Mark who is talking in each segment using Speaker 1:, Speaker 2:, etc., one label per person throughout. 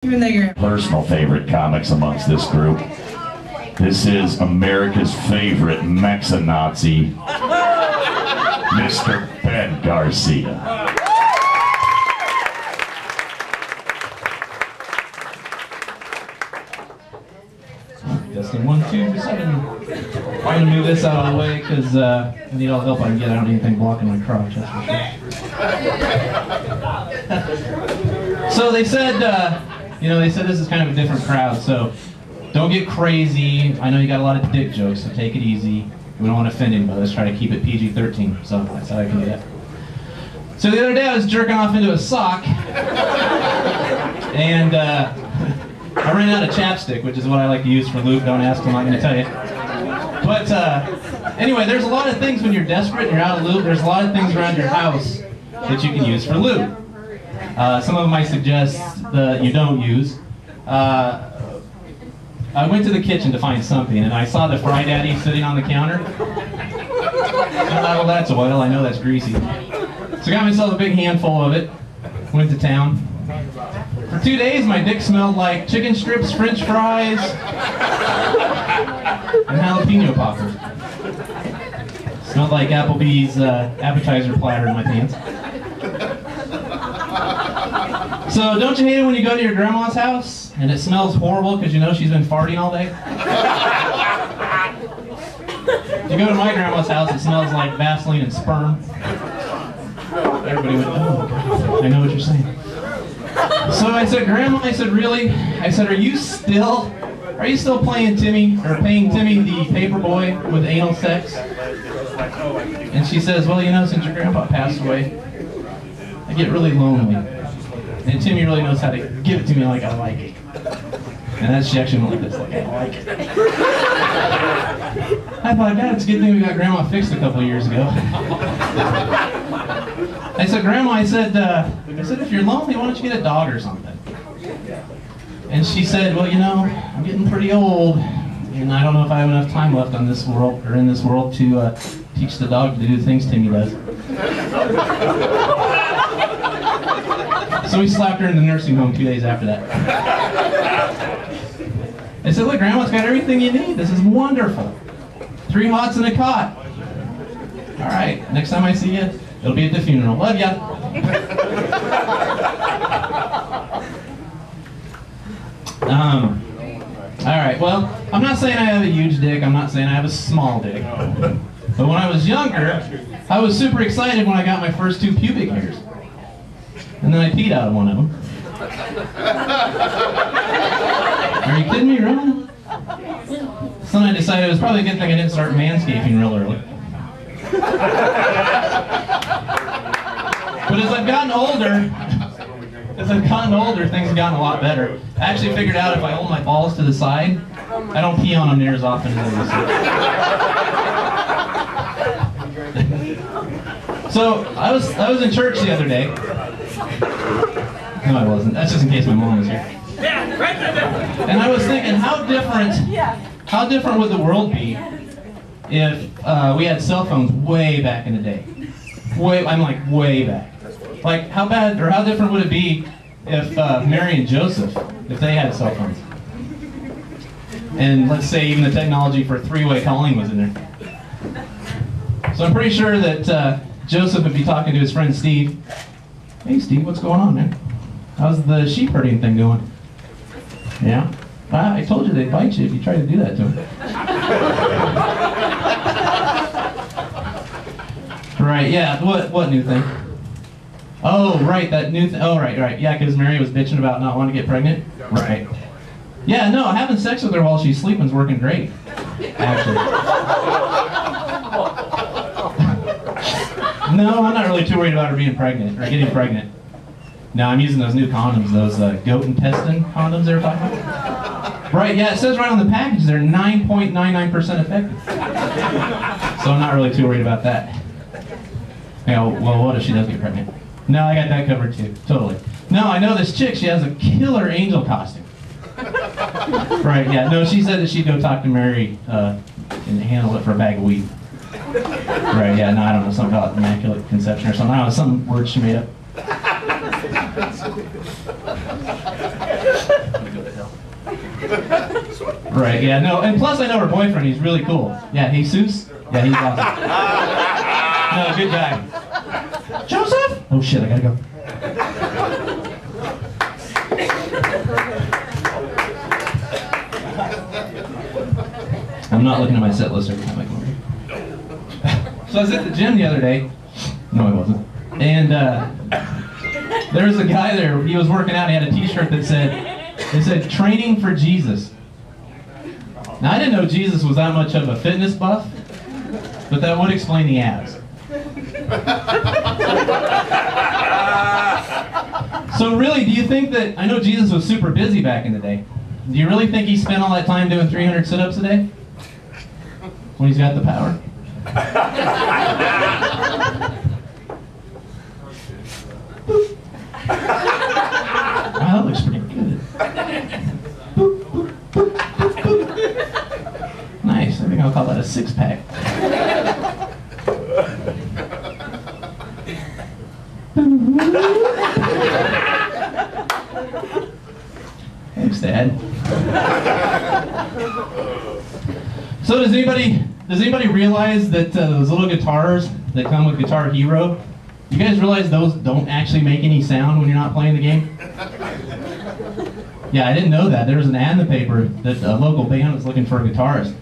Speaker 1: Even though you're
Speaker 2: personal favorite comics amongst this group. This is America's favorite Mexa-Nazi, Mr. Ben Garcia.
Speaker 3: Testing 1, 2, 7. I'm gonna move this out of the way because I need all the help I can get. I don't need anything blocking my crotch, that's for sure. So they said, they said this is kind of a different crowd, so don't get crazy. I know you got a lot of dick jokes, so take it easy. We don't want to offend anybody. Let's try to keep it PG-13. So that's how I can do that. So the other day I was jerking off into a sock, and I ran out of chapstick, which is what I like to use for lube. Don't ask, I'm not going to tell you. But anyway, there's a lot of things when you're desperate and you're out of lube. There's a lot of things around your house that you can use for lube. Some of them I suggest that you don't use. I went to the kitchen to find something, and I saw the Fry Daddy sitting on the counter. I thought, well, that's oil. I know that's greasy. So I got myself a big handful of it. Went to town. For 2 days, my dick smelled like chicken strips, French fries, and jalapeno poppers. Smelled like Applebee's appetizer platter in my pants. So don't you hate it when you go to your grandma's house and it smells horrible because you know she's been farting all day? You go to my grandma's house, it smells like Vaseline and sperm. Everybody went, oh, I know what you're saying. So I said, Grandma, I said, really? I said, are you still playing Timmy, or paying Timmy the paper boy with anal sex? And she says, well, since your grandpa passed away, I get really lonely. And Timmy really knows how to give it to me like I like it. And that's, she actually went like this, like, I like it. I thought, God, it's a good thing we got Grandma fixed a couple of years ago. I said, Grandma, I said, if you're lonely, why don't you get a dog or something? And she said, well, I'm getting pretty old, and I don't know if I have enough time left on this world, or in this world, to teach the dog to do the things Timmy does. So we slapped her in the nursing home 2 days after that. I said, look, Grandma's got everything you need. This is wonderful. 3 hots and a cot. All right, next time I see you, it'll be at the funeral. Love ya. All right, well, I'm not saying I have a huge dick. I'm not saying I have a small dick. But when I was younger, I was super excited when I got my first 2 pubic hairs. And then I peed out of one of them. Are you kidding me, really? So then I decided it was probably a good thing I didn't start manscaping real early. But as I've gotten older, things have gotten a lot better. I actually figured out if I hold my balls to the side, I don't pee on them near as often as I used to. So I was in church the other day. No, I wasn't. That's just in case my mom was here. And I was thinking, how different would the world be if we had cell phones way back in the day? Way back. Like, how bad, or how different would it be if Mary and Joseph, if they had cell phones? And let's say even the technology for 3-way calling was in there. So I'm pretty sure that Joseph would be talking to his friend Steve. Hey Steve, what's going on, man? How's the sheep herding thing going? Yeah? I told you they'd bite you if you tried to do that to them. Right, yeah, what new thing? Oh, right, that new thing. Oh, right. Yeah, because Mary was bitching about not wanting to get pregnant? Right. Yeah, no, having sex with her while she's sleeping is working great, actually. No, I'm not really too worried about her being pregnant, or getting pregnant. No, I'm using those new condoms, those goat intestine condoms they were talking about. Right, yeah, it says right on the package they're 9.99% effective. So I'm not really too worried about that. Yeah, well, what if she does get pregnant? No, I got that covered too, totally. No, I know this chick, she has a killer angel costume. Right, yeah, no, she said that she'd go talk to Mary and handle it for a bag of weed. Right, yeah, no, I don't know, something about immaculate conception or something. I don't know, some word she made up. Right, yeah, no, and plus I know her boyfriend, he's really cool. Yeah, Jesus? Yeah, he's awesome. No, good guy. Joseph? Oh shit, I gotta go. I'm not looking at my set list every time I come over here. So I was at the gym the other day. No, I wasn't. And there was a guy there, he was working out, he had a t-shirt that said, training for Jesus. Now I didn't know Jesus was that much of a fitness buff, but that would explain the abs. So really, do you think that, I know Jesus was super busy back in the day. Do you really think he spent all that time doing 300 sit-ups a day? When he's got the power? Wow, that looks pretty good. Boop, boop, boop, boop, boop. Nice, I think I'll call that a six-pack. Thanks, Dad. So does anybody realize that those little guitars that come with Guitar Hero, you guys realize those don't actually make any sound when you're not playing the game? Yeah, I didn't know that. There was an ad in the paper that a local band was looking for a guitarist.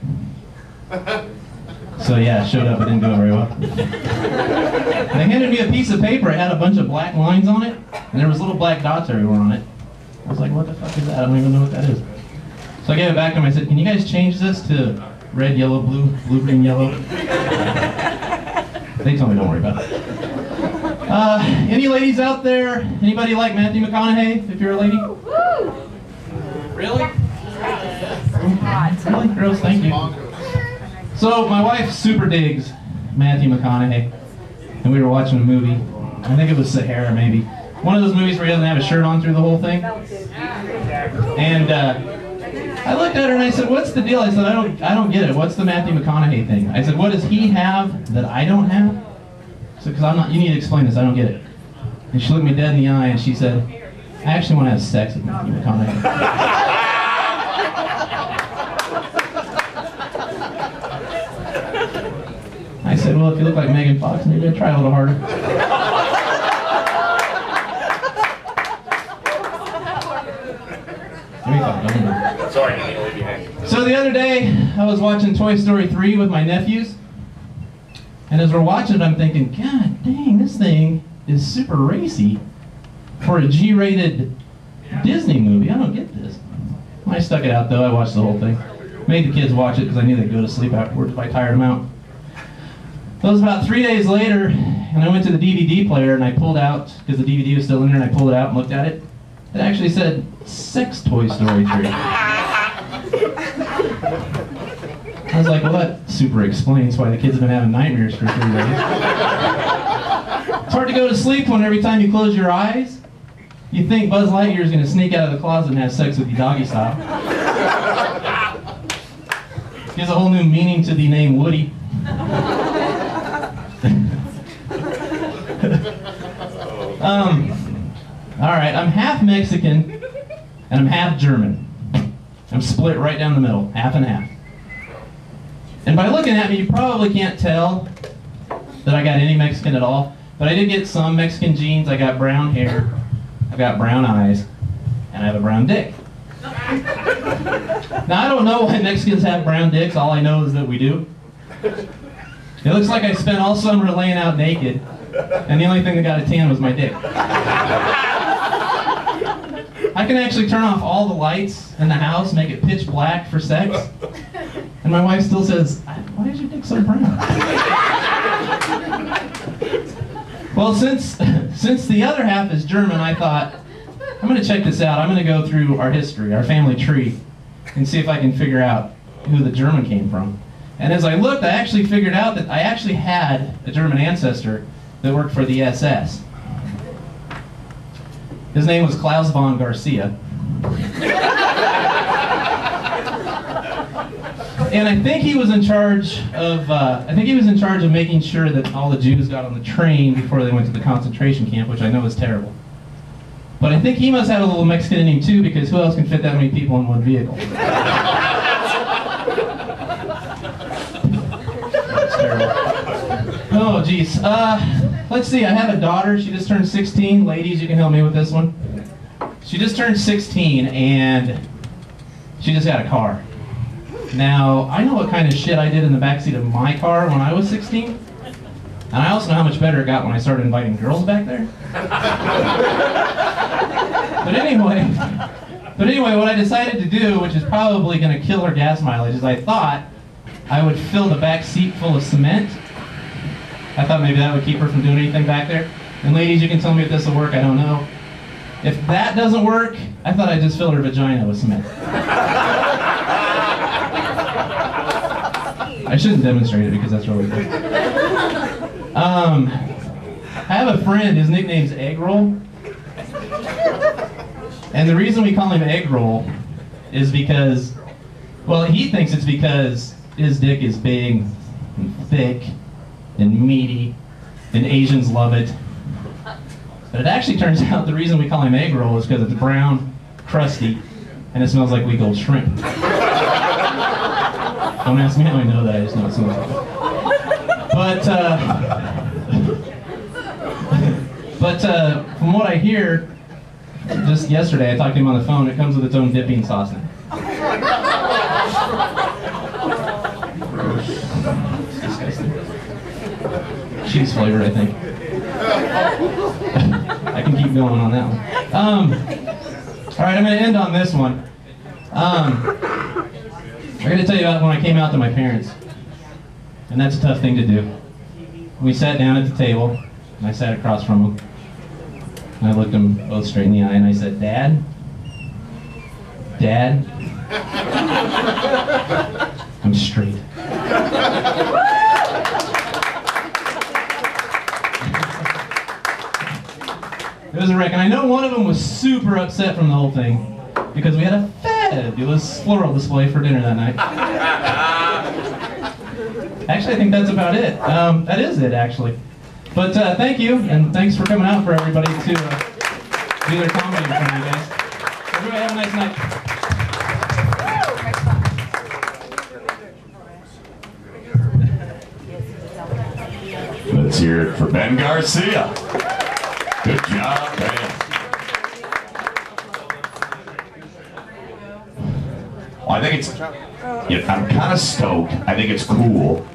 Speaker 3: So yeah, it showed up. It didn't go very well. They handed me a piece of paper. It had a bunch of black lines on it, and there was little black dots everywhere on it. I was like, what the fuck is that? I don't even know what that is. So I gave it back to them. I said, can you guys change this to red, yellow, blue, blue, green, yellow? They told me don't worry about it. Any ladies out there? Anybody like Matthew McConaughey, if you're a lady? Really? Really? Girls, thank you. So my wife super digs Matthew McConaughey, and we were watching a movie. I think it was Sahara, maybe. One of those movies where he doesn't have a shirt on through the whole thing. And I looked at her and I said, "What's the deal?" I said, "I don't get it. What's the Matthew McConaughey thing?" I said, "What does he have that I don't have?" I said, "Because I'm not. You need to explain this. I don't get it." And she looked me dead in the eye and she said, "I actually want to have sex with Matthew McConaughey." I said, "Well, if you look like Megan Fox, maybe I'd try a little harder." So the other day, I was watching Toy Story 3 with my nephews, and as we're watching it, I'm thinking, God dang, this thing is super racy for a G-rated Disney movie. I don't get this. I stuck it out though. I watched the whole thing. Made the kids watch it because I knew they'd go to sleep afterwards if I tired them out. So it was about 3 days later, and I went to the DVD player and I pulled out, because the DVD was still in there, and I pulled it out and looked at it. It actually said, Sex Toy Story 3. I was like, well, that super explains why the kids have been having nightmares for 3 days. It's hard to go to sleep when every time you close your eyes, you think Buzz Lightyear is going to sneak out of the closet and have sex with you doggy style. Gives a whole new meaning to the name Woody. Alright, I'm half Mexican and I'm half German. I'm split right down the middle, half and half. And by looking at me, you probably can't tell that I got any Mexican at all, but I did get some Mexican genes. I got brown hair, I've got brown eyes, and I have a brown dick. Now, I don't know why Mexicans have brown dicks. All I know is that we do. It looks like I spent all summer laying out naked, and the only thing that got a tan was my dick. I can actually turn off all the lights in the house, make it pitch black for sex, and my wife still says, "Why is your dick so brown?" Well, since the other half is German, I thought, I'm going to check this out. I'm going to go through our history, our family tree, and see if I can figure out who the German came from. And as I looked, I actually figured out that I actually had a German ancestor that worked for the SS. His name was Klaus von Garcia. And I think he was in charge of making sure that all the Jews got on the train before they went to the concentration camp, which I know is terrible. But I think he must have a little Mexican in him too, because who else can fit that many people in one vehicle? That's terrible. Oh, geez. Let's see, I have a daughter. She just turned 16. Ladies, you can help me with this one. She just turned 16, and she just got a car. Now, I know what kind of shit I did in the backseat of my car when I was 16. And I also know how much better it got when I started inviting girls back there. But anyway, what I decided to do, which is probably going to kill her gas mileage, is I thought I would fill the back seat full of cement. I thought maybe that would keep her from doing anything back there. And ladies, you can tell me if this will work, I don't know. If that doesn't work, I thought I'd just fill her vagina with cement. I shouldn't demonstrate it because that's really good. I have a friend, his nickname's Egg Roll. And the reason we call him Egg Roll is because, well, he thinks it's because his dick is big and thick and meaty and Asians love it. But it actually turns out the reason we call him Egg Roll is because it's brown, crusty, and it smells like week old shrimp. Don't ask me how I know that, I just know it smells like it. But from what I hear, just yesterday I talked to him on the phone, it comes with its own dipping sauce now. It's disgusting. Cheese flavor, I think. I can keep going on that one. Alright, I'm going to end on this one. I'm going to tell you about when I came out to my parents. And that's a tough thing to do. We sat down at the table, and I sat across from them. And I looked them both straight in the eye, and I said, Dad? Dad? I'm straight. It was a wreck, and I know one of them was super upset from the whole thing because we had a fabulous floral display for dinner that night. Actually, I think that's about it. That is it, actually. But thank you, and thanks for coming out for everybody to do their comedy in front of you guys. Everybody have a nice night.
Speaker 2: Let's hear it for Ben Garcia. Good job, Ben. Well, I think it's, I'm kind of stoked. I think it's cool